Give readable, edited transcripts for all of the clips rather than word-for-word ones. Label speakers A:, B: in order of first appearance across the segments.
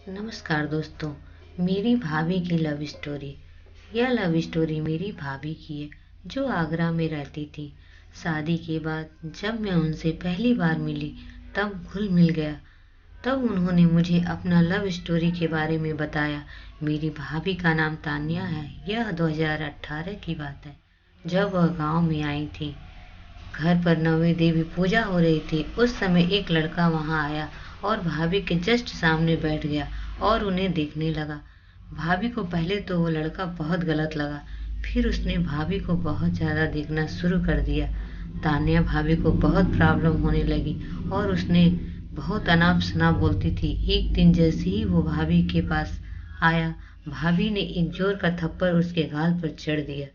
A: नमस्कार दोस्तों। मेरी भाभी की लव स्टोरी। यह लव स्टोरी मेरी भाभी की है जो आगरा में रहती थी। शादी के बाद जब मैं उनसे पहली बार मिली तब घुल मिल गया। तब उन्होंने मुझे अपना लव स्टोरी के बारे में बताया। मेरी भाभी का नाम तान्या है। यह 2018 की बात है जब वह गांव में आई थी। घर पर नवी देवी पूजा हो रही थी। उस समय एक लड़का वहां आया और भाभी के जस्ट सामने बैठ गया और उन्हें देखने लगा। भाभी को पहले तो वो लड़का बहुत गलत लगा, फिर उसने भाभी को बहुत ज्यादा देखना शुरू कर दिया। तान्या भाभी को बहुत प्रॉब्लम होने लगी और उसने बहुत अनाप शनाप बोलती थी। एक दिन जैसे ही वो भाभी के पास आया, भाभी ने एक जोर का थप्पड़ उसके गाल पर चढ़ दिया।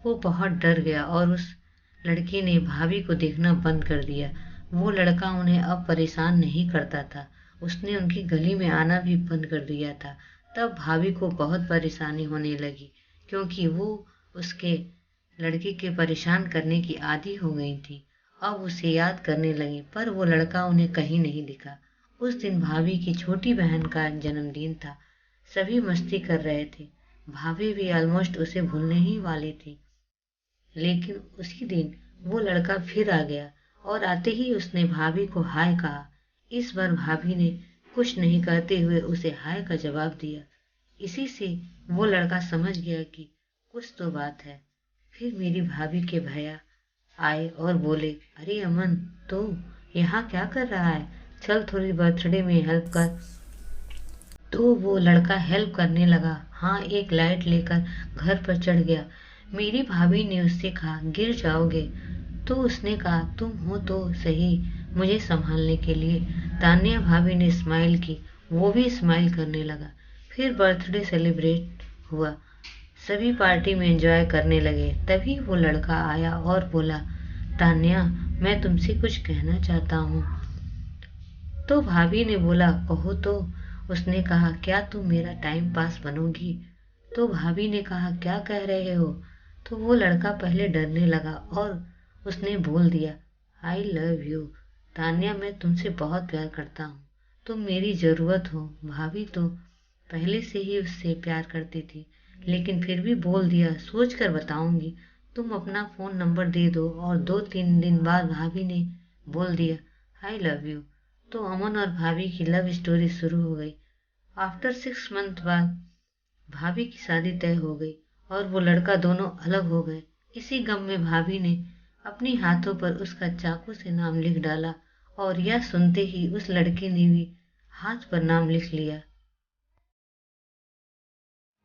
A: वो बहुत डर गया और उस लड़के ने भाभी को देखना बंद कर दिया। वो लड़का उन्हें अब परेशान नहीं करता था। उसने उनकी गली में आना भी बंद कर दिया था। तब भाभी को बहुत परेशानी होने लगी क्योंकि वो उसके लड़के के परेशान करने की आदी हो गई थी। अब उसे याद करने लगी पर वो लड़का उन्हें कहीं नहीं दिखा। उस दिन भाभी की छोटी बहन का जन्मदिन था। सभी मस्ती कर रहे थे। भाभी भी ऑलमोस्ट उसे भूलने ही वाली थी। लेकिन उसी दिन वो लड़का फिर आ गया और आते ही उसने भाभी को हाय कहा। इस बार भाभी ने कुछ नहीं कहते हुए उसे हाय का जवाब दिया। इसी से वो लड़का समझ गया कि कुछ तो बात है। फिर मेरी भाभी के भैया आए और बोले, अरे अमन, तो यहाँ क्या कर रहा है? चल थोड़ी बर्थडे में हेल्प कर। तो वो लड़का हेल्प करने लगा। हाँ, एक लाइट लेकर घर पर चढ़ गया। मेरी भाभी ने उससे कहा, गिर जाओगे। तो उसने कहा, तुम हो तो सही मुझे संभालने के लिए। तान्या भाभी ने स्माइल की। वो भी स्माइल करने लगा। फिर बर्थडे सेलिब्रेट हुआ। सभी पार्टी में एंजॉय करने लगे। तभी वो लड़का आया और बोला, तान्या, मैं तुमसे कुछ कहना चाहता हूँ। तो भाभी ने बोला, कहो तो। उसने कहा, क्या तुम मेरा टाइम पास बनोगी? तो भाभी ने कहा, क्या कह रहे हो? तो वो लड़का पहले डरने लगा और उसने बोल दिया, आई लव यू तान्या, मैं तुमसे बहुत प्यार करता हूँ। तुम मेरी जरूरत हो। भाभी तो पहले से ही उससे प्यार करती थी लेकिन फिर भी बोल दिया, सोच कर बताऊंगी। तुम अपना फोन नंबर दे दो। और 2-3 दिन बाद भाभी ने बोल दिया, आई लव यू। तो अमन और भाभी की लव स्टोरी शुरू हो गई। आफ्टर 6 मंथ बाद भाभी की शादी तय हो गई और वो लड़का दोनों अलग हो गए। इसी गम में भाभी ने अपने हाथों पर उसका चाकू से नाम लिख डाला और यह सुनते ही उस लड़के ने भी हाथ पर नाम लिख लिया।